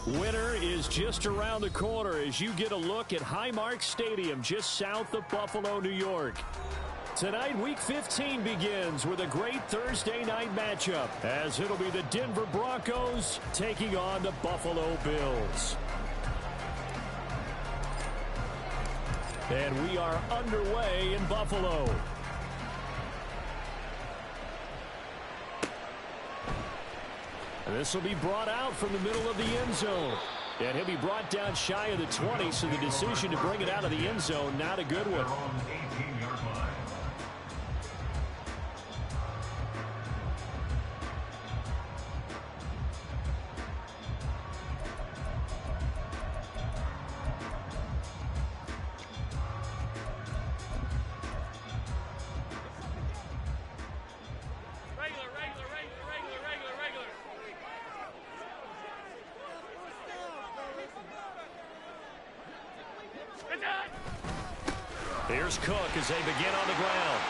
Winter is just around the corner as you get a look at Highmark Stadium just south of Buffalo, New York. Tonight, Week 15 begins with a great Thursday night matchup as it'll be the Denver Broncos taking on the Buffalo Bills. And we are underway in Buffalo. And this will be brought out from the middle of the end zone. And he'll be brought down shy of the 20, so the decision to bring it out of the end zone, not a good one. Here's Cook as they begin on the ground.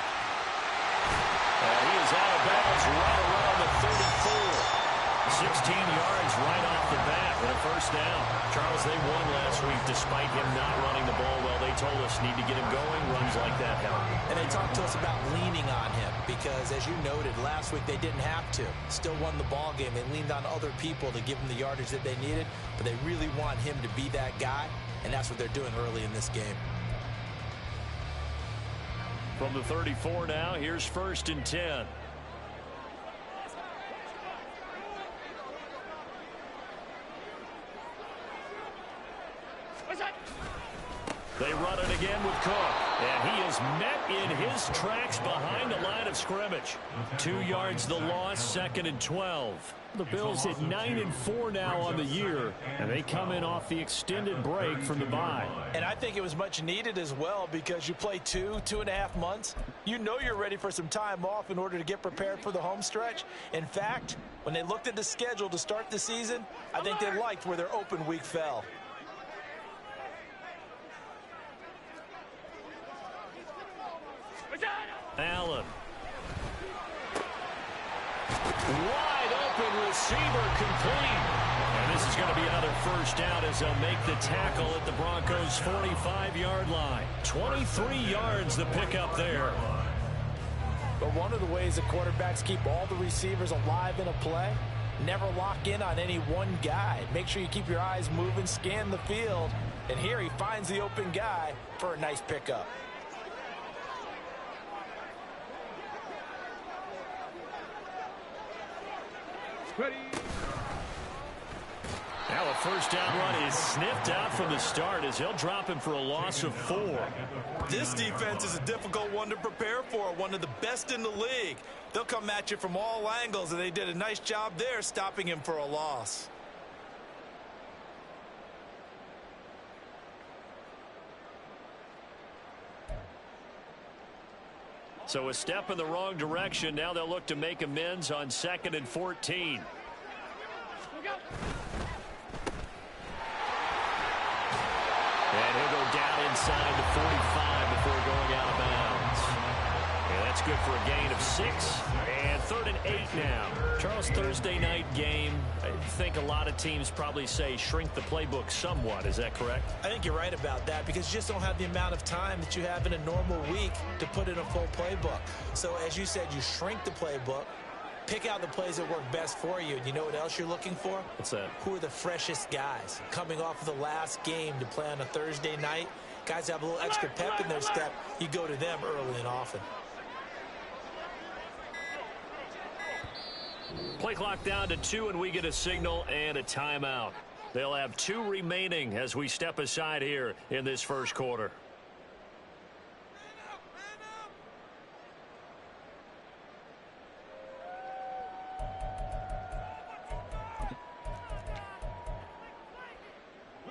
He is out of bounds right around the 34. 16 yards right off the bat with a first down. Charles, they won last week despite him not running the ball well. They told us need to get him going. Runs like that help. And they talked to us about leaning on him because, as you noted, last week they didn't have to. Still won the ball game. They leaned on other people to give them the yardage that they needed, but they really want him to be that guy, and that's what they're doing early in this game. From the 34 now, here's 1st and 10. They run it again with Cook. And he is met in his tracks behind the line of scrimmage. 2 yards the loss, 2nd and 12. The Bills at 9-4 now on the year, and they come in off the extended break from the bye. And I think it was much needed as well because you play 2.5 months. You know you're ready for some time off in order to get prepared for the home stretch. In fact, when they looked at the schedule to start the season, I think they liked where their open week fell. Allen. Wide open receiver complete. And this is going to be another first down as they'll make the tackle at the Broncos' 45-yard line. 23 yards the pickup there. But one of the ways that quarterbacks keep all the receivers alive in a play, never lock in on any one guy. Make sure you keep your eyes moving, scan the field. And here he finds the open guy for a nice pickup. Ready. Now a first down run is sniffed out from the start as he'll drop him for a loss of 4. This defense is a difficult one to prepare for, one of the best in the league. They'll come at you from all angles, and they did a nice job there stopping him for a loss. So a step in the wrong direction. Now they'll look to make amends on 2nd and 14. And he'll go down inside the 45 before going out of bounds. And that's good for a gain of 6. And 3rd and 8 now. Charles, Thursday night game, I think a lot of teams probably say shrink the playbook somewhat. Is that correct? I think you're right about that because you just don't have the amount of time that you have in a normal week to put in a full playbook. So as you said, you shrink the playbook, pick out the plays that work best for you. And you know what else you're looking for? What's that? Who are the freshest guys coming off of the last game to play on a Thursday night? Guys have a little extra pep in their step. You go to them early and often. Play clock down to 2, and we get a signal and a timeout. They'll have 2 remaining as we step aside here in this first quarter.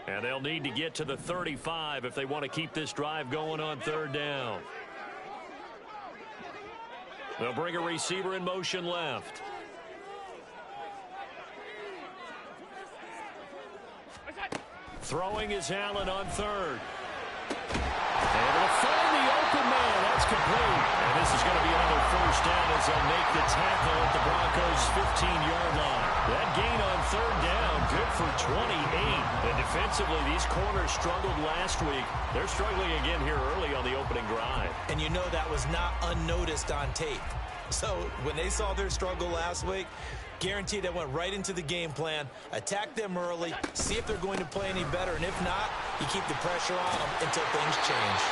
And they'll need to get to the 35 if they want to keep this drive going on 3rd down. They'll bring a receiver in motion left. Throwing is Allen on third. Able to find the open man. That's complete. And this is going to be another first down as they'll make the tackle at the Broncos' 15-yard line. That gain on third down, good for 28. And defensively, these corners struggled last week. They're struggling again here early on the opening drive. And you know that was not unnoticed on tape. So when they saw their struggle last week, guaranteed they went right into the game plan, attack them early, see if they're going to play any better, and if not, you keep the pressure on them until things change.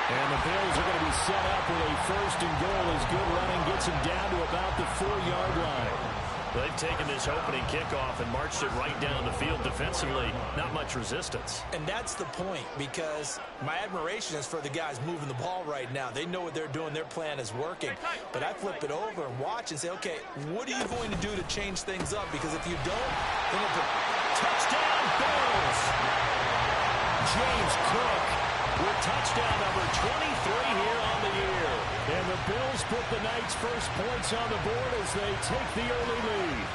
And the Bills are going to be set up with a first and goal as good running gets them down to about the 4-yard line. They've taken this opening kickoff and marched it right down the field defensively. Not much resistance. And that's the point, because my admiration is for the guys moving the ball right now. They know what they're doing. Their plan is working. But I flip it over and watch and say, okay, what are you going to do to change things up? Because if you don't, then it's a touchdown Bills. James Cook with touchdown number 23 here on the year. And the Bills put the night's first points on the board as they take the early lead.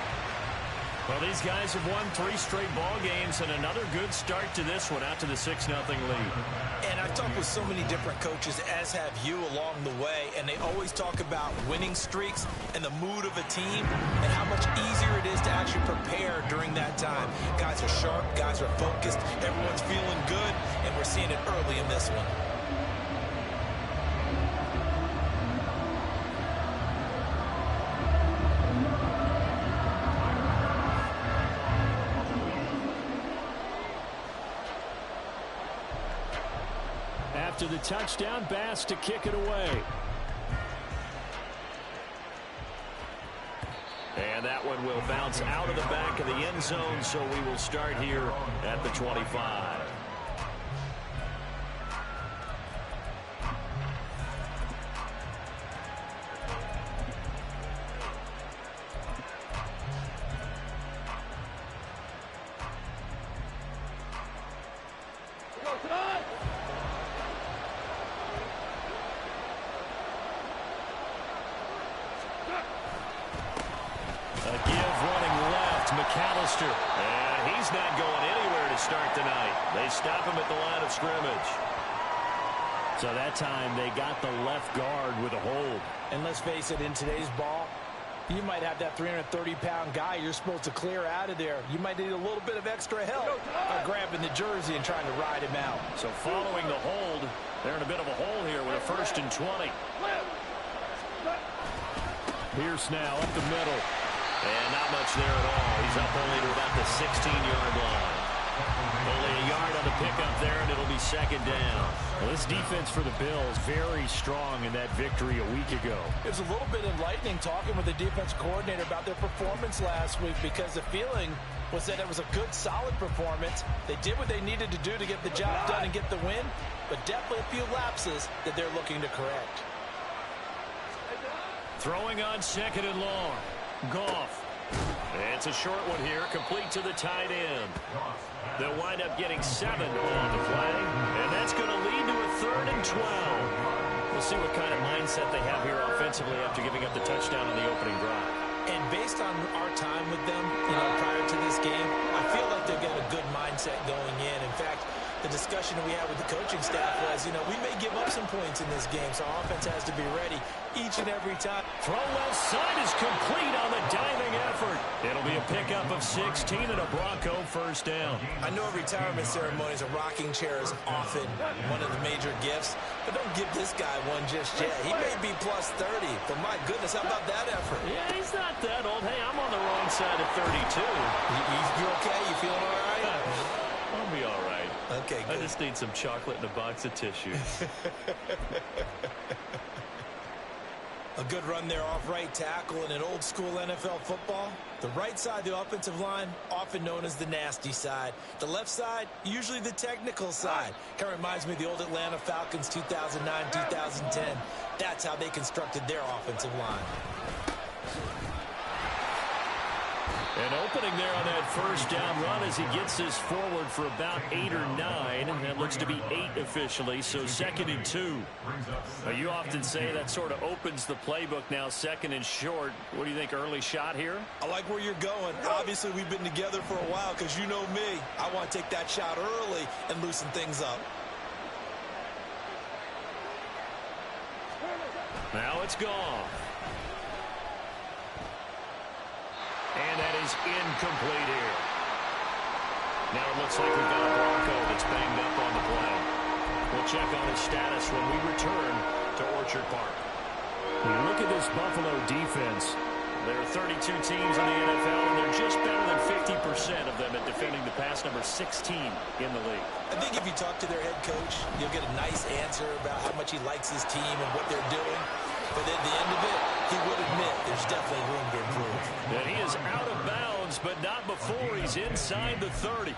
Well, these guys have won 3 straight ball games and another good start to this one out to the 6-0 lead. And I've talked with so many different coaches, as have you, along the way, and they always talk about winning streaks and the mood of a team and how much easier it is to actually prepare during that time. Guys are sharp, guys are focused, everyone's feeling good, and we're seeing it early in this one. After the touchdown, Bass to kick it away. And that one will bounce out of the back of the end zone, so we will start here at the 25. And he's not going anywhere to start the night. They stop him at the line of scrimmage. So that time they got the left guard with a hold. And let's face it, in today's ball, you might have that 330-pound guy you're supposed to clear out of there. You might need a little bit of extra help grabbing the jersey and trying to ride him out. So following the hold, they're in a bit of a hole here with a 1st and 20. Pierce now up the middle. And not much there at all. He's up only to about the 16-yard line. Only a yard on the pickup there, and it'll be 2nd down. Well, this defense for the Bills, very strong in that victory a week ago. It was a little bit enlightening talking with the defense coordinator about their performance last week, because the feeling was that it was a good, solid performance. They did what they needed to do to get the job done and get the win, but definitely a few lapses that they're looking to correct. Throwing on 2nd and long. Goff. It's a short one here, complete to the tight end. They'll wind up getting 7 on the play, and that's going to lead to a 3rd and 12. We'll see what kind of mindset they have here offensively after giving up the touchdown on the opening drive. And based on our time with them, prior to this game, I feel like they've got a good mindset going in. In fact, the discussion that we had with the coaching staff was, we may give up some points in this game, so our offense has to be ready each and every time. Throw left side is complete on the diving effort. It'll be a pickup of 16 and a Bronco 1st down. I know retirement ceremonies, a rocking chair is often one of the major gifts, but don't give this guy one just yet. He may be plus 30, but my goodness, how about that effort? Yeah, he's not that old. Hey, I'm on the wrong side of 32. You okay? You feeling all right? I'll be all right. Okay, good. I just need some chocolate and a box of tissues. A good run there off right tackle in an old-school NFL football. The right side of the offensive line, often known as the nasty side. The left side, usually the technical side. Kind of reminds me of the old Atlanta Falcons 2009, 2010. That's how they constructed their offensive line. An opening there on that first down run as he gets this forward for about 8 or 9. And that looks to be 8 officially, so 2nd and 2. Now, you often say that sort of opens the playbook now, 2nd and short. What do you think, early shot here? I like where you're going. Obviously, we've been together for a while because you know me. I want to take that shot early and loosen things up. Now it's gone. And that is incomplete here. Now it looks like we've got a Bronco that's banged up on the play. We'll check on his status when we return to Orchard Park. When you look at this Buffalo defense, there are 32 teams in the NFL, and they're just better than 50% of them at defending the pass, number 16 in the league. I think if you talk to their head coach, you'll get a nice answer about how much he likes his team and what they're doing. But at the end of it, he would admit there's definitely room to improve. And he is out of bounds, but not before he's inside the 30.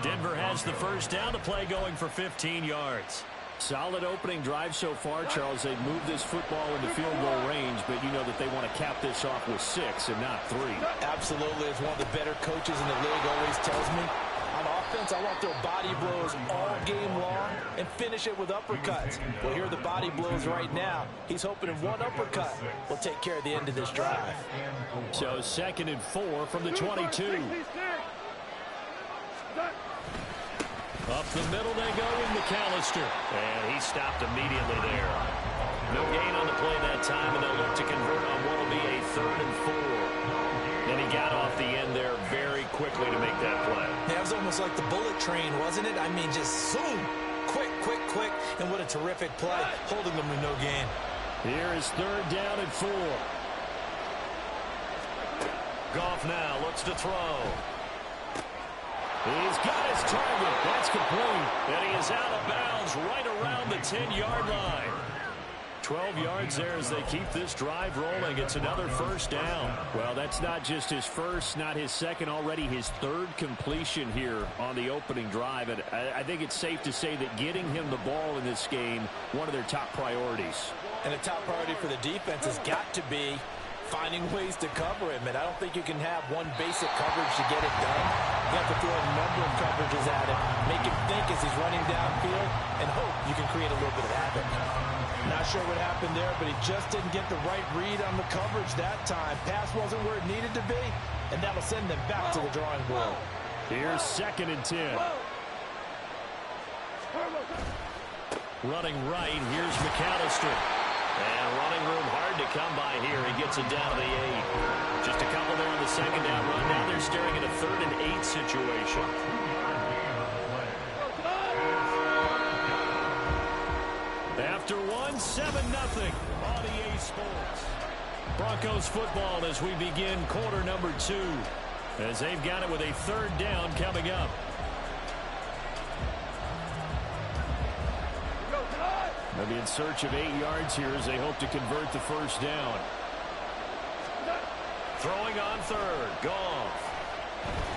Denver has the first down, the play going for 15 yards. Solid opening drive so far, Charles. They've moved this football into field goal range, but you know that they want to cap this off with 6 and not 3. Absolutely. As one of the better coaches in the league always tells me, on offense, I want their body blows all game long and finish it with uppercuts. Well, here are the body blows right now. He's hoping in one uppercut will take care of the end of this drive. So 2nd and 4 from the 22. Up the middle they go with McAllister. And he stopped immediately there. No gain on the play that time, and they'll look to convert on what will be a 3rd and 4. And he got off the end there very quickly to make that play. That was almost like the bullet train, wasn't it? I mean, just zoom. Quick, quick, quick. And what a terrific play, holding them to no gain. Here is 3rd down and 4. Goff now looks to throw. He's got his target. That's complete. And he is out of bounds right around the 10-yard line. 12 yards there as they keep this drive rolling. It's another first down. Well, that's not just his first, not his second, already his 3rd completion here on the opening drive. And I think it's safe to say that getting him the ball in this game, one of their top priorities. And the top priority for the defense has got to be finding ways to cover him. And I don't think you can have one basic coverage to get it done. You have to throw a number of coverages at him, make him think as he's running downfield, and hope you can create a little bit of havoc. Not sure what happened there, but he just didn't get the right read on the coverage that time. Pass wasn't where it needed to be, and that'll send them back to the drawing board. Here's 2nd and 10. Running right, here's McAllister. And running room hard to come by here. He gets it down to the 8. Just a couple there on the 2nd down run. Now they're staring at a 3rd and 8 situation. After 1, 7-0 on EA Sports. Broncos football as we begin quarter number 2. As they've got it with a 3rd down coming up. They'll be in search of 8 yards here as they hope to convert the first down. Throwing on 3rd. Goff.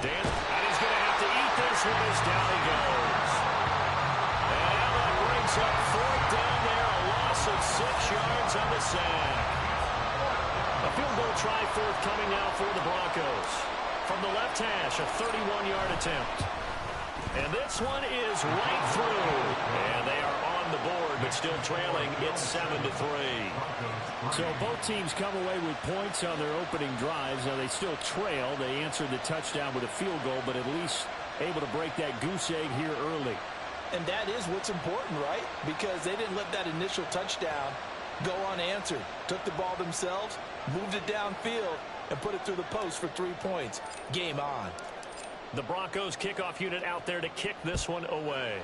Dan, and he's going to have to eat this one as down he goes. And now that brings up 4th down there. A loss of 6 yards on the sack. A field goal try forthcoming now for the Broncos. From the left hash, a 31-yard attempt. And this one is right through. And they are on the board, but still trailing. It's 7-3. So both teams come away with points on their opening drives. Now they still trail. They answered the touchdown with a field goal, but at least able to break that goose egg here early. And that is what's important, right? Because they didn't let that initial touchdown go unanswered. Took the ball themselves, moved it downfield, and put it through the post for 3 points. Game on. The Broncos kickoff unit out there to kick this one away.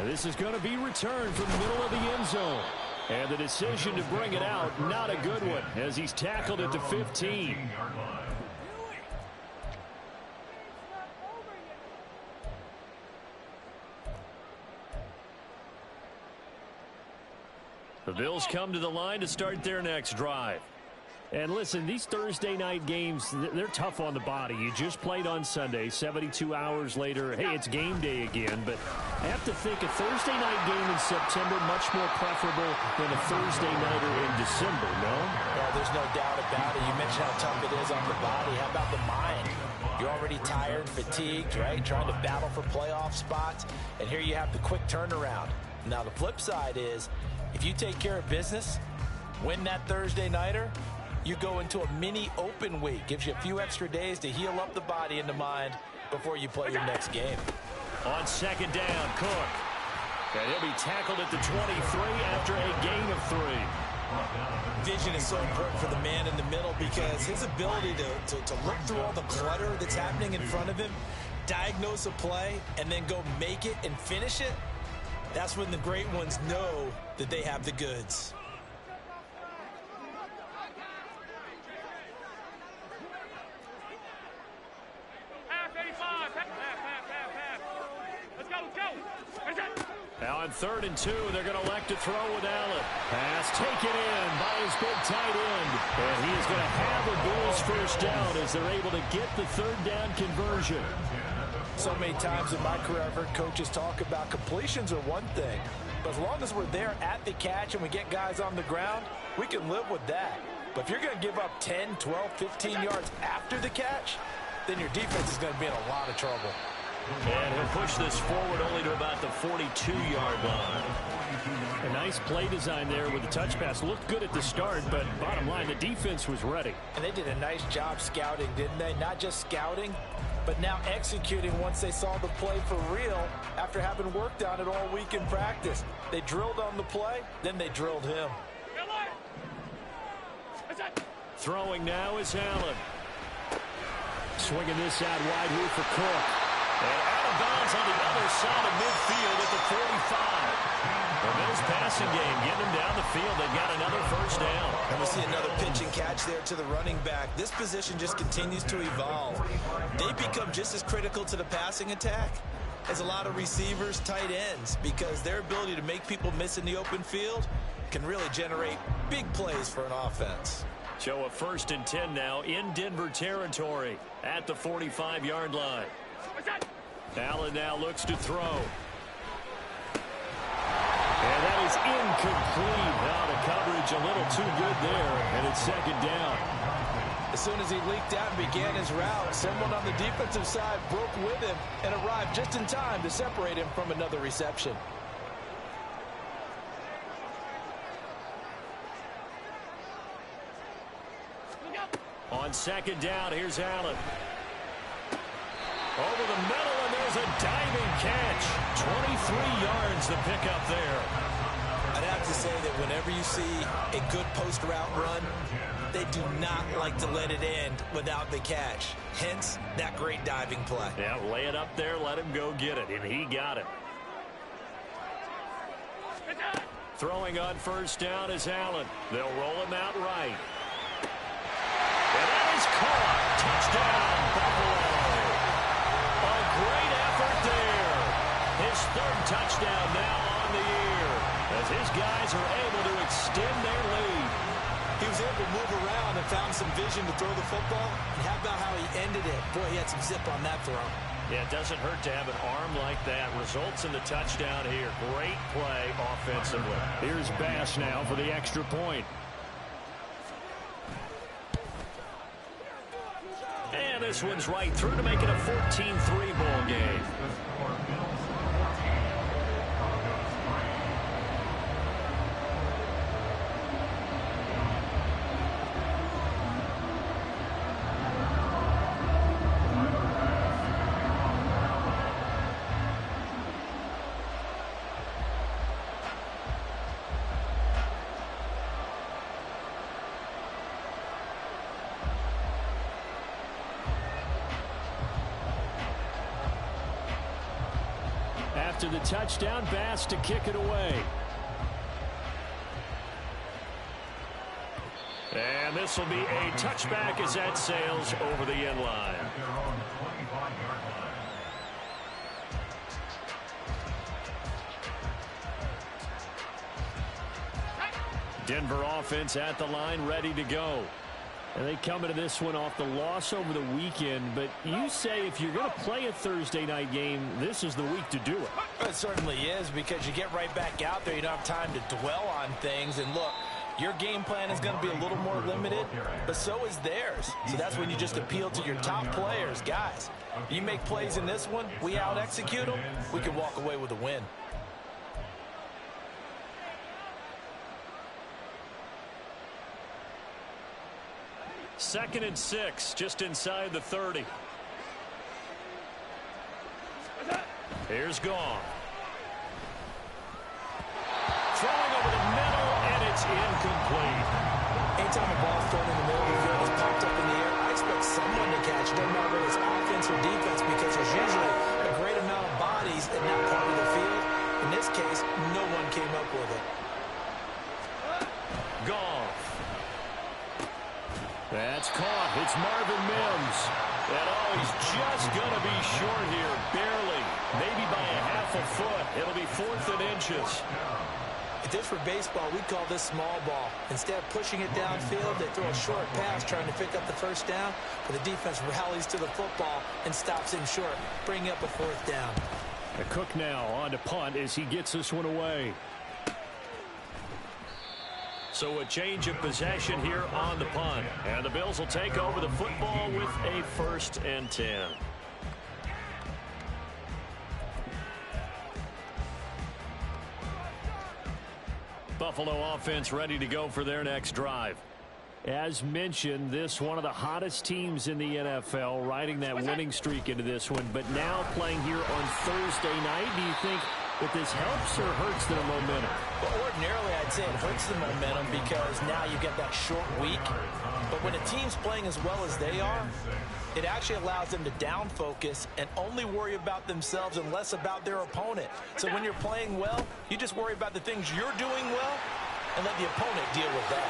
And this is going to be returned from the middle of the end zone. And the decision to bring it out, not a good one, as he's tackled at the 15. The Bills come to the line to start their next drive. And listen, these Thursday night games, they're tough on the body. You just played on Sunday, 72 hours later, hey, it's game day again. But I have to think a Thursday night game in September much more preferable than a Thursday nighter in December, no? There's no doubt about it. You mentioned how tough it is on the body. How about the mind? You're already tired, fatigued, right? Trying to battle for playoff spots. And here you have the quick turnaround. Now, the flip side is, if you take care of business, win that Thursday nighter, you go into a mini open week. Gives you a few extra days to heal up the body and the mind before you play your next game. On second down, Cook. And he'll be tackled at the 23 after a gain of 3. Vision is so important for the man in the middle because his ability to look through all the clutter that's happening in front of him, diagnose a play, and then go make it and finish it, that's when the great ones know that they have the goods. Now on 3rd and 2, they're going to elect to throw with Allen. Pass taken in by his big tight end. And he is going to have a Bills first down as they're able to get the 3rd down conversion. So many times in my career, I've heard coaches talk about completions are one thing. But as long as we're there at the catch and we get guys on the ground, we can live with that. But if you're going to give up 10, 12, 15 yards after the catch, then your defense is going to be in a lot of trouble. And he'll push this forward only to about the 42-yard line. A nice play design there with the touch pass. Looked good at the start, but bottom line, the defense was ready. And they did a nice job scouting, didn't they? Not just scouting, but now executing once they saw the play for real after having worked on it all week in practice. They drilled on the play, then they drilled him. Throwing now is Allen. Swinging this out wide here for Cook. And out of bounds on the other side of midfield at the 45. The Bills passing game getting them down the field. They've got another first down. And we'll see another pitch and catch there to the running back. This position just continues to evolve. They become just as critical to the passing attack as a lot of receivers, tight ends, because their ability to make people miss in the open field can really generate big plays for an offense. So a 1st and 10 now in Denver territory at the 45-yard line. Allen now looks to throw. And that is incomplete. Now the coverage a little too good there, and it's 2nd down. As soon as he leaked out and began his route, someone on the defensive side broke with him and arrived just in time to separate him from another reception. On 2nd down, here's Allen. Over the middle, and there's a diving catch. 23 yards to pick up there. I'd have to say that whenever you see a good post route run, they do not like to let it end without the catch. Hence, that great diving play. Yeah, lay it up there, let him go get it, and he got it. Throwing on 1st down is Allen. They'll roll him out right. And that is caught. Touchdown, Buffalo. A great effort there. His 3rd touchdown now on the year as his guys are able to extend their lead. He was able to move around and found some vision to throw the football. And how about how he ended it? Boy, he had some zip on that throw. Yeah, it doesn't hurt to have an arm like that. Results in the touchdown here. Great play offensively. Here's Bass now for the extra point. And this one's right through to make it a 14-3 ball game. After the touchdown, Bass to kick it away. And this will be a touchback as that sails over the end line. Denver offense at the line, ready to go. And they come into this one off the loss over the weekend. But you say if you're going to play a Thursday night game, this is the week to do it. It certainly is, because you get right back out there. You don't have time to dwell on things. And look, Your game plan is going to be a little more limited, but so is theirs. So that's when you just appeal to your top players. Guys, you make plays in this one, we out-execute them, we can walk away with a win. Second and 6, just inside the 30. Here's Goff. Throwing over the middle, and it's incomplete. Anytime a ball's thrown in the middle of the field is popped up in the air, I expect someone to catch it. Doesn't matter whether it's offense or defense, because there's usually a great amount of bodies in that part of the field. In this case, no one came up with it. Goff. That's caught. It's Marvin Mims. And he's just going to be short here, barely. Maybe by a half a foot. It'll be 4th and inches. If this were baseball, we'd call this small ball. Instead of pushing it downfield, they throw a short pass trying to pick up the first down, but the defense rallies to the football and stops him short, bringing up a 4th down. The Cook now on to punt as he gets this one away. So a change of possession here on the punt. And the Bills will take over the football with a 1st and 10. Buffalo offense ready to go for their next drive. As mentioned, this one of the hottest teams in the NFL, riding that winning streak into this one, but now playing here on Thursday night. Do you think that this helps or hurts their momentum? Well, ordinarily, I'd say it hurts the momentum because now you get that short week. But when a team's playing as well as they are, it actually allows them to down focus and only worry about themselves and less about their opponent. So when you're playing well, you just worry about the things you're doing well and let the opponent deal with that.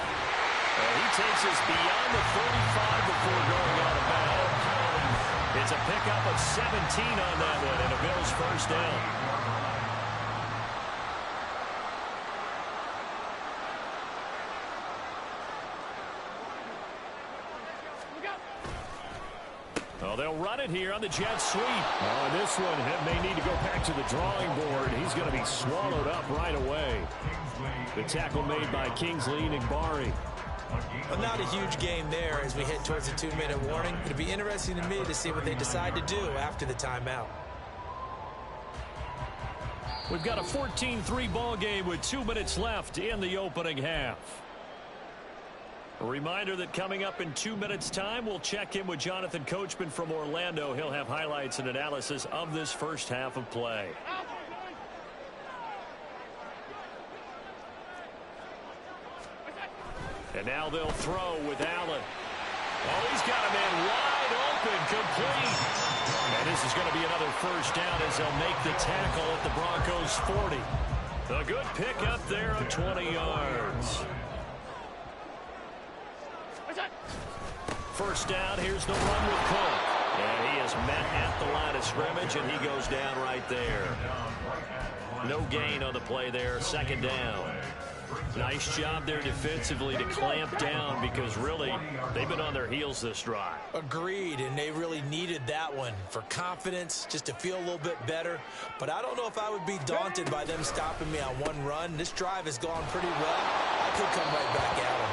He takes us beyond the 35 before going out of bounds. It's a pickup of 17 on that one and a Bills 1st down. Oh, they'll run it here on the jet sweep. Oh, this one may need to go back to the drawing board. He's going to be swallowed up right away. The tackle made by Kingsley Enagbare. Well, not a huge gain there as we head towards the 2-minute warning. It'll be interesting to me to see what they decide to do after the timeout. We've got a 14-3 ball game with 2 minutes left in the opening half. A reminder that coming up in 2 minutes' time, we'll check in with Jonathan Coachman from Orlando. He'll have highlights and analysis of this first half of play. And now they'll throw with Allen. Oh, he's got a man wide open, complete. And this is going to be another 1st down as they'll make the tackle at the Broncos' 40. A good pick up there of 20 yards. 1st down, here's the run with Cook. And he is met at the line of scrimmage, and he goes down right there. No gain on the play there, 2nd down. Nice job there defensively to clamp down because really they've been on their heels this drive. Agreed, and they really needed that one for confidence, just to feel a little bit better. But I don't know if I would be daunted by them stopping me on one run. This drive has gone pretty well. I could come right back at them.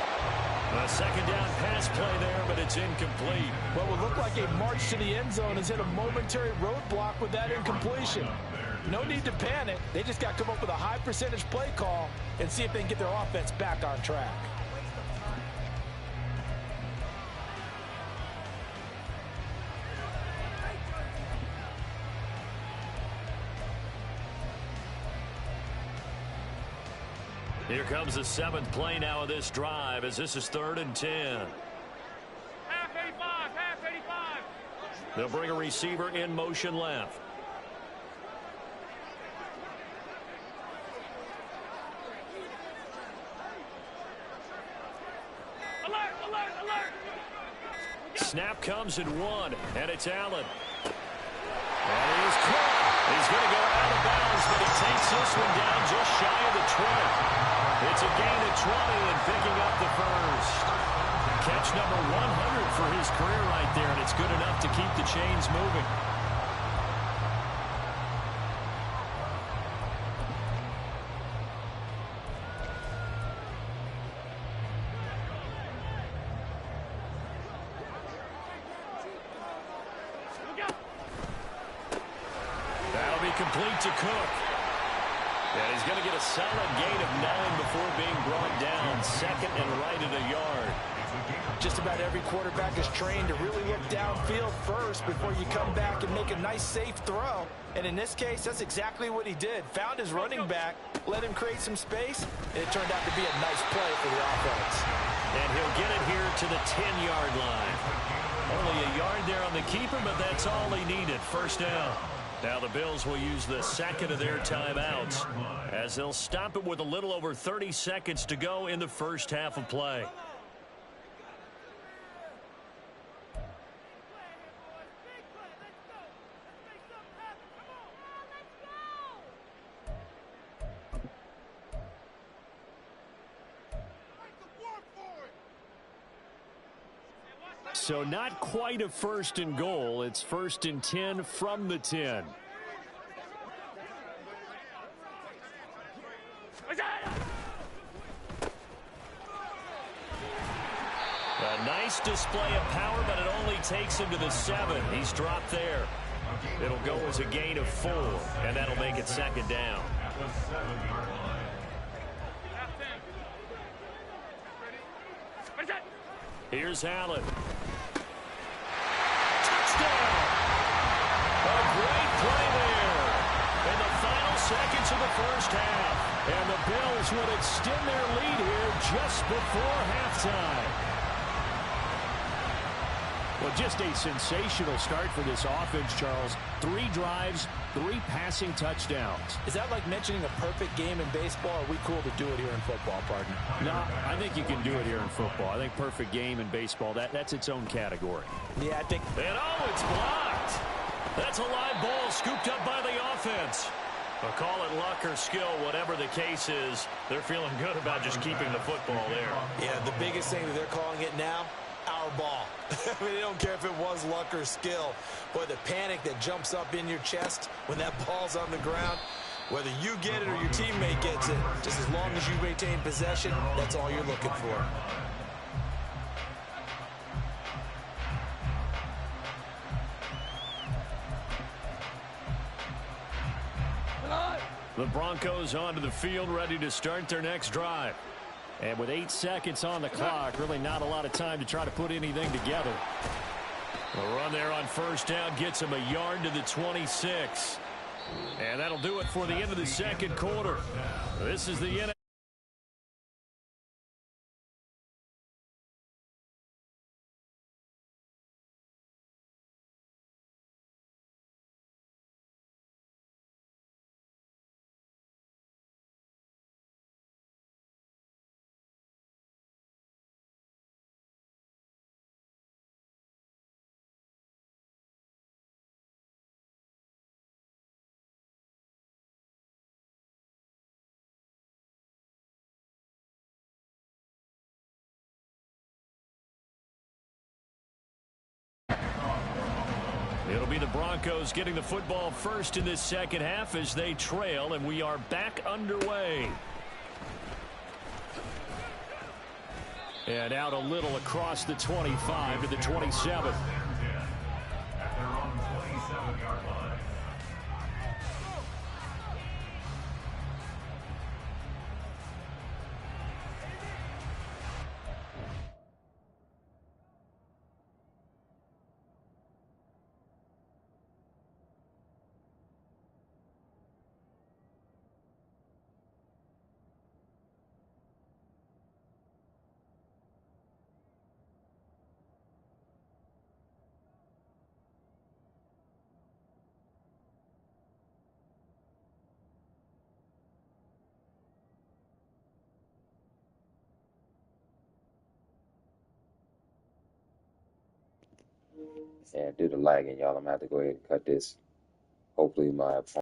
A 2nd down pass play there, but it's incomplete. What would look like a march to the end zone has hit a momentary roadblock with that incompletion. No need to panic. They just got to come up with a high percentage play call and see if they can get their offense back on track. Here comes the 7th play now of this drive as this is 3rd and 10. Half 85, half 85. They'll bring a receiver in motion left. Alert, alert, alert. Snap comes in 1, and it's Allen. And he's caught. He's going to go out of bounds, but he takes this one down just shy of the 20. It's a gain of 20 and picking up the 1st. Catch number 100 for his career right there, and it's good enough to keep the chains moving. complete to Cook. And he's going to get a solid gain of 9 before being brought down. Second and right at a yard. Just about every quarterback is trained to really look downfield first before you come back and make a nice, safe throw. And in this case, that's exactly what he did. Found his running back, let him create some space, and it turned out to be a nice play for the offense. And he'll get it here to the 10-yard line. Only a yard there on the keeper, but that's all he needed. First down. Now the Bills will use the second of their timeouts as they'll stop it with a little over 30 seconds to go in the first half of play. So not quite a first and goal. It's first and 10 from the 10. A nice display of power, but it only takes him to the 7. He's dropped there. It'll go as a gain of 4, and that'll make it second down. Here's Allen. Touchdown! A great play there in the final seconds of the first half. And the Bills would extend their lead here just before halftime. Well, just a sensational start for this offense, Charles. 3 drives, 3 passing touchdowns. Is that like mentioning a perfect game in baseball? Or are we cool to do it here in football, partner? No, I think you can do it here in football. I think perfect game in baseball, that's its own category. Yeah, I think. And it's blocked. That's a live ball scooped up by the offense. Well, call it luck or skill, whatever the case is, they're feeling good about just keeping the football there. Yeah, the biggest thing that they're calling it now, our ball. I mean, they don't care if it was luck or skill. Boy, the panic that jumps up in your chest when that ball's on the ground, whether you get it or your teammate gets it, just as long as you maintain possession, that's all you're looking for. The Broncos onto the field, ready to start their next drive. And with 8 seconds on the clock, really not a lot of time to try to put anything together. The run there on first down gets him a yard to the 26. And that'll do it for the end of the second quarter. This is the end. It'll be the Broncos getting the football first in this second half as they trail, and we are back underway. And out a little across the 25 to the 27. And due to lagging, y'all, I'm going to have to go ahead and cut this. Hopefully my